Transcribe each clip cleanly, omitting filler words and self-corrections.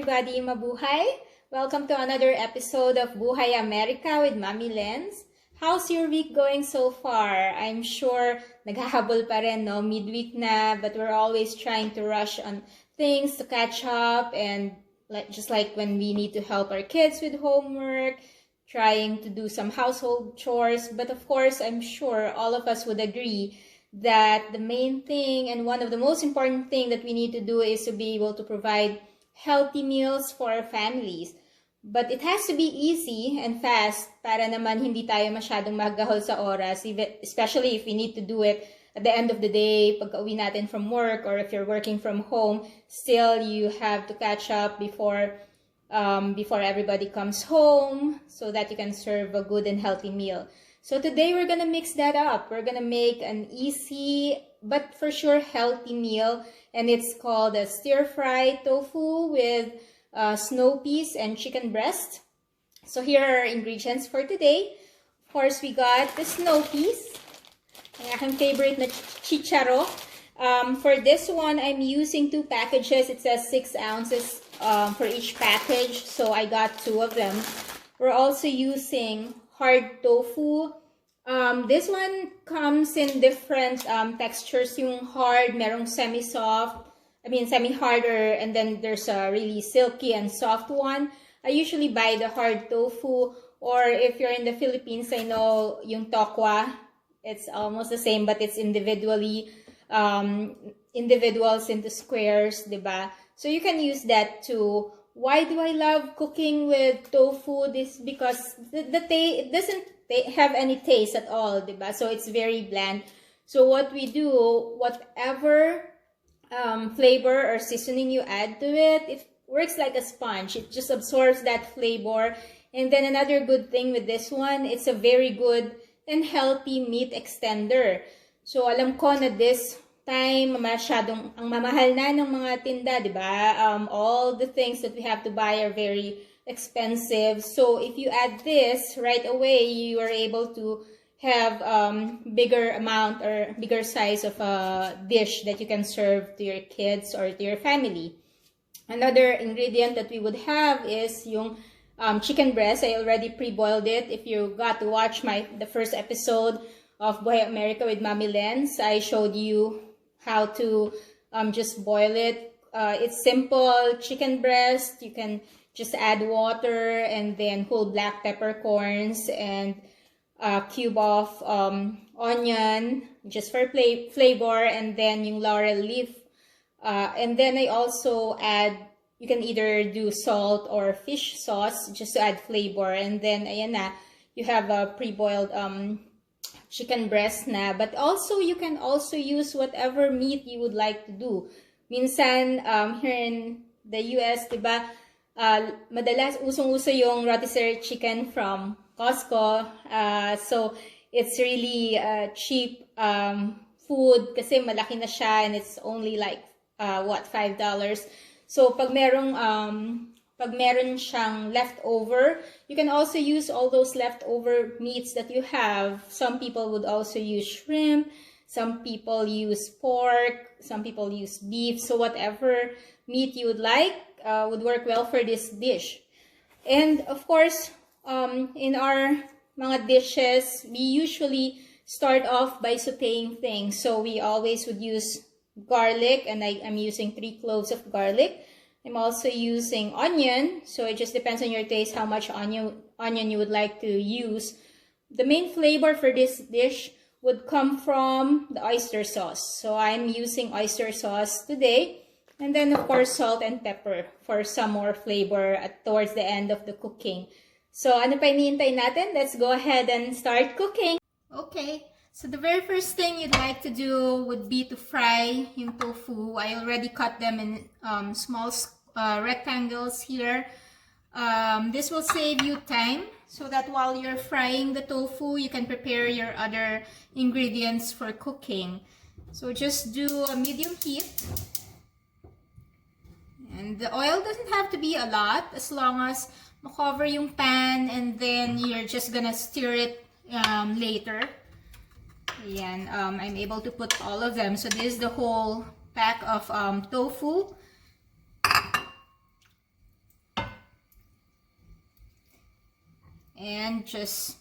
everybody, mabuhay! Welcome to another episode of Buhay America with Mami Lens. How's your week going so far? I'm sure naghahabol pa rin, no? Midweek na, but we're always trying to rush on things to catch up, and just like when we need to help our kids with homework, trying to do some household chores. But of course, I'm sure all of us would agree that the main thing and one of the most important thing that we need to do is to be able to provide healthy meals for our families. But it has to be easy and fast para naman hindi tayo masyadong maggahol sa oras, especially if we need to do it at the end of the day, pagka-uwi natin from work, or if you're working from home, still you have to catch up before everybody comes home so that you can serve a good and healthy meal. So today we're gonna mix that up. We're gonna make an easy but for sure healthy meal, and it's called a stir-fry tofu with snow peas and chicken breast. So here are our ingredients for today. Of course, we got the snow peas, ang aking favorite na chicharo. For this one, I'm using 2 packages. It says 6 ounces for each package, so I got 2 of them. We're also using hard tofu. This one comes in different textures. Yung hard, merong semi-soft, semi-harder, and then there's a really silky and soft one. I usually buy the hard tofu, or if you're in the Philippines, I know yung tokwa. It's almost the same, but it's individuals into squares, diba? So you can use that too. Why do I love cooking with tofu? This because it doesn't have any taste at all, diba? So it's very bland. So what we do, whatever flavor or seasoning you add to it, it works like a sponge. It just absorbs that flavor. And then another good thing with this one, it's a very good and healthy meat extender. So alam ko na this time masyadong ang mamahal na ng mga tinda, di ba? All the things that we have to buy are very expensive. So if you add this right away, you are able to have bigger amount or bigger size of a dish that you can serve to your kids or to your family. Another ingredient that we would have is yung chicken breast. I already pre-boiled it. If you got to watch the first episode of Buhay America with Mami Lens, I showed you how to just boil it. It's simple. Chicken breast, you can just add water and then whole black peppercorns and cube of onion just for flavor, and then yung laurel leaf. And then I also add, you can either do salt or fish sauce just to add flavor. And then ayan na, you have a pre-boiled chicken breast na. But also, you can also use whatever meat you would like to do. Minsan, here in the US, diba, madalas usong-uso yung rotisserie chicken from Costco. So, it's really cheap food kasi malaki na siya, and it's only like, $5. So, pag meron siyang leftover, you can also use all those leftover meats that you have. Some people would also use shrimp, some people use pork, some people use beef. So whatever meat you would like would work well for this dish. And of course, in our mga dishes, we usually start off by sauteing things. So we always would use garlic, and I'm using 3 cloves of garlic. I'm also using onion, so it just depends on your taste how much onion you would like to use. The main flavor for this dish would come from the oyster sauce. So I'm using oyster sauce today. And then of course salt and pepper for some more flavor towards the end of the cooking. So ano pa hinihintay natin? Let's go ahead and start cooking. Okay. So the very first thing you'd like to do would be to fry yung tofu. I already cut them in small rectangles here. This will save you time so that while you're frying the tofu, you can prepare your other ingredients for cooking. So just do a medium heat. And the oil doesn't have to be a lot, as long as makover yung pan, and then you're just gonna stir it later. Ayan, I'm able to put all of them. So this is the whole pack of tofu. And just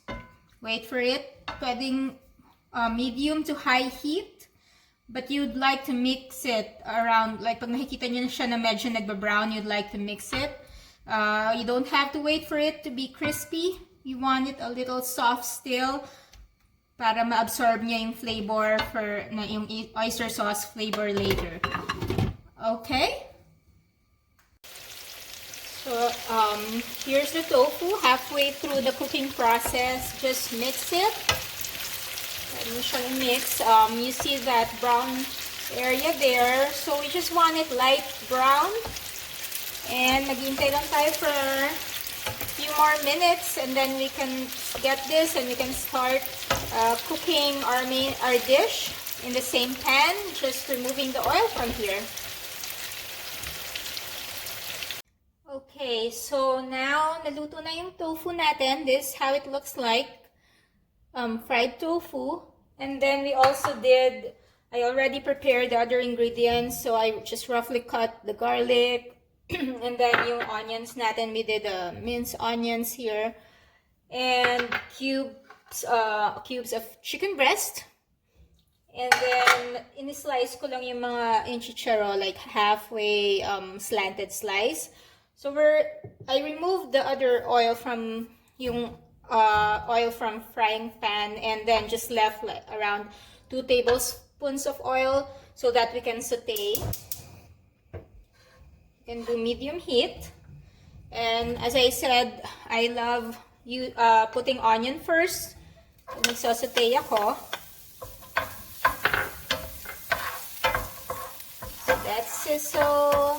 wait for it. Pwedeng medium to high heat. But you'd like to mix it around, like pag nakikita nyo na siya na medyo nagba-brown, you'd like to mix it. You don't have to wait for it to be crispy. You want it a little soft still para ma-absorb niya yung flavor for yung oyster sauce flavor later. Okay? So, here's the tofu. Halfway through the cooking process, just mix it. Let me show you mix. You see that brown area there. So, we just want it light brown. And maghintay lang tayo for a few more minutes. And then we can get this and we can start cooking our dish in the same pan. Just removing the oil from here. Okay, so now naluto na yung tofu natin. This is how it looks like. Fried tofu. And then we also I already prepared the other ingredients. So I just roughly cut the garlic. And then yung onions natin, we did minced onions here. And cubes of chicken breast. And then in-slice ko lang yung mga chicharo, like halfway slanted slice. So I removed the other oil from yung oil from frying pan and then just left like around 2 tablespoons of oil so that we can saute. You can do medium heat. And as I said, I love putting onion first. Nagsasaute ako. So that's sizzle.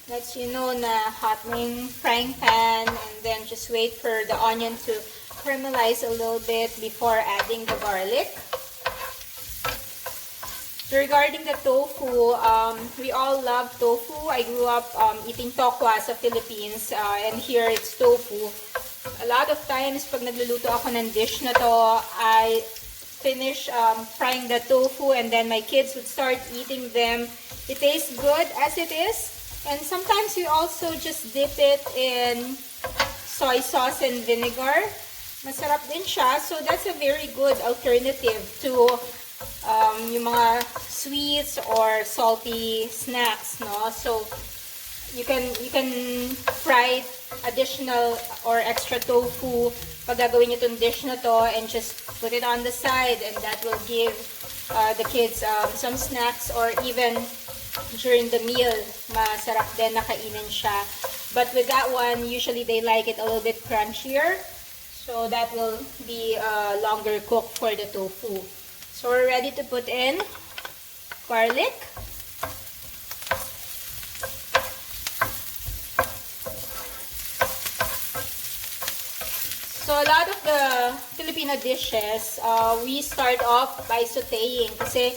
Lets you know na hot na yung frying pan, and then just wait for the onion to caramelize a little bit before adding the garlic. So regarding the tofu, we all love tofu. I grew up eating tokwa sa Philippines, and here it's tofu. A lot of times, pag nagluluto ako ng dish na to, I finish frying the tofu and then my kids would start eating them. It tastes good as it is. And sometimes we also just dip it in soy sauce and vinegar. Masarap din siya. So that's a very good alternative to yung mga sweets or salty snacks, no? So you can fry additional or extra tofu pag gagawin niyo itong dish na to and just put it on the side, and that will give the kids some snacks, or even during the meal, masarap din nakainin siya. But with that one, usually they like it a little bit crunchier. So that will be a longer cook for the tofu. So we're ready to put in garlic. So a lot of the Filipino dishes, we start off by sauteing kasi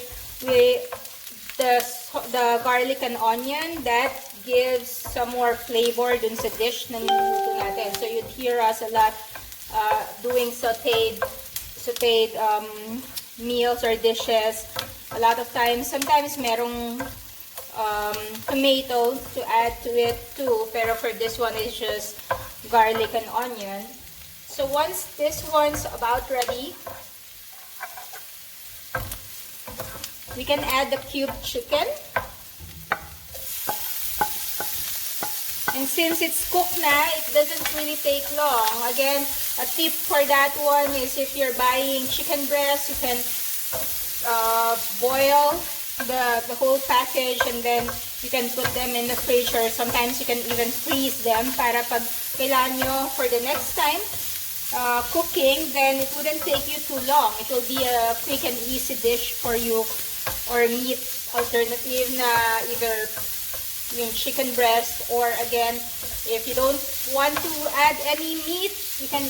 the garlic and onion, that gives some more flavor dun sa dish na niluluto natin. So you'd hear us a lot doing sauteed meals or dishes. A lot of times, sometimes merong tomato to add to it too. Pero for this one, it's just garlic and onion. So once this one's about ready, we can add the cubed chicken. And since it's cooked na, it doesn't really take long. Again, a tip for that one is if you're buying chicken breast, you can boil the whole package and then you can put them in the fridge, or sometimes you can even freeze them para pag kailangan nyo for the next time cooking, then it wouldn't take you too long. It will be a quick and easy dish for you, or meat alternative na either yung chicken breast, or again, if you don't want to add any meat, you can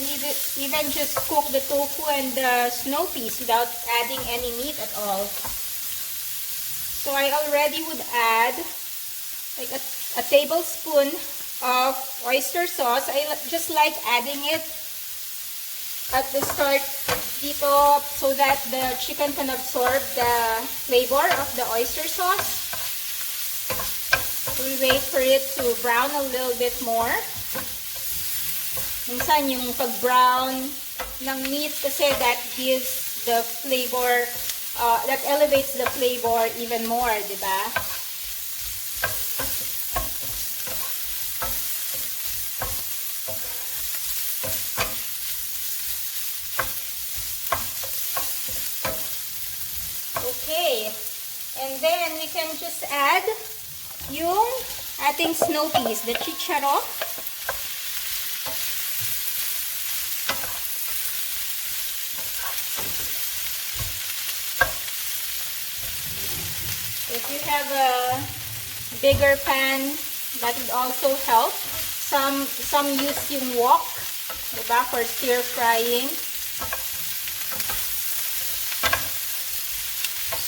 even just cook the tofu and the snow peas without adding any meat at all. So I already would add like a tablespoon of oyster sauce. I just like adding it at the start dito so that the chicken can absorb the flavor of the oyster sauce. We wait for it to brown a little bit more. minsan yung pag-brown ng meat kasi that gives the flavor, that elevates the flavor even more, di ba? Okay. And then we can just add yung ating snow peas, the chicharo. If you have a bigger pan, that would also help. Some use yung wok, diba, for stir frying.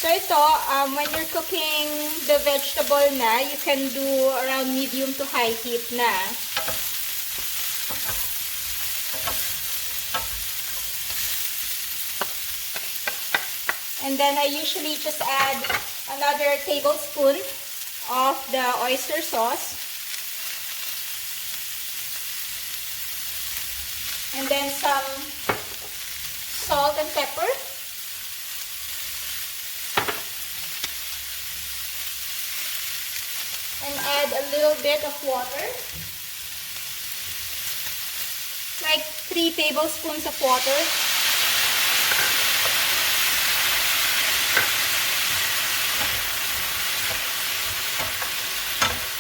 So ito, when you're cooking the vegetable na, you can do around medium to high heat na. And then I usually just add another tablespoon of the oyster sauce. And then some salt and pepper. And add a little bit of water. Like 3 tablespoons of water.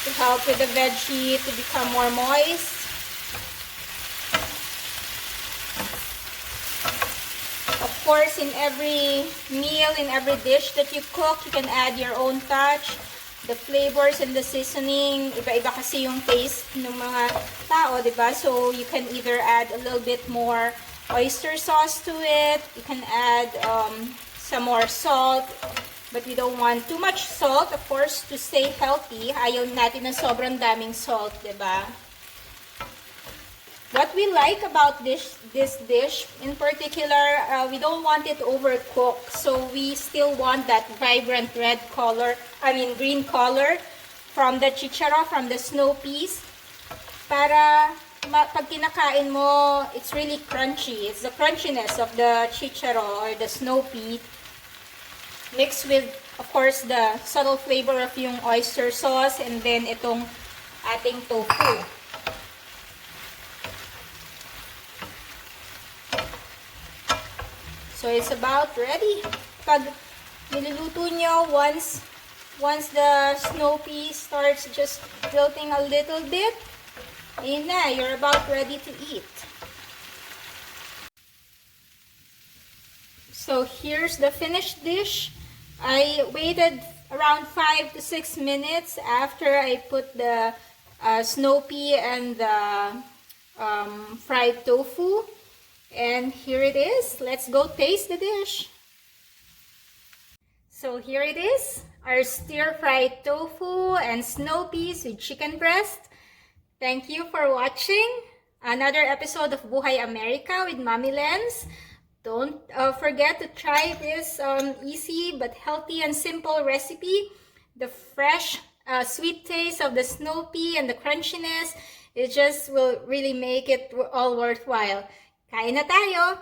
To help with the veggie to become more moist. Of course, in every meal, in every dish that you cook, you can add your own touch. The flavors and the seasoning, iba-iba kasi yung taste ng mga tao, diba? So, you can either add a little bit more oyster sauce to it. You can add some more salt. But we don't want too much salt, of course, to stay healthy. Ayaw natin ng sobrang daming salt, diba? What we like about this dish, in particular, we don't want it overcooked. So we still want that vibrant red color, green color from the chicharo, from the snow peas. Para pag kinakain mo, it's really crunchy. It's the crunchiness of the chicharo or the snow pea mixed with, of course, the subtle flavor of yung oyster sauce and then itong ating tofu. So it's about ready. Pag niluluto nyo, once the snow pea starts just wilting a little bit, ayun na, you're about ready to eat. So here's the finished dish. I waited around 5 to 6 minutes after I put the snow pea and the fried tofu. And here it is. Let's go taste the dish. So here it is, our stir-fried tofu and snow peas with chicken breast. Thank you for watching another episode of Buhay America with Mommy Lens. Don't forget to try this easy but healthy and simple recipe. The fresh, sweet taste of the snow pea and the crunchiness, it just will really make it all worthwhile. Kain na tayo!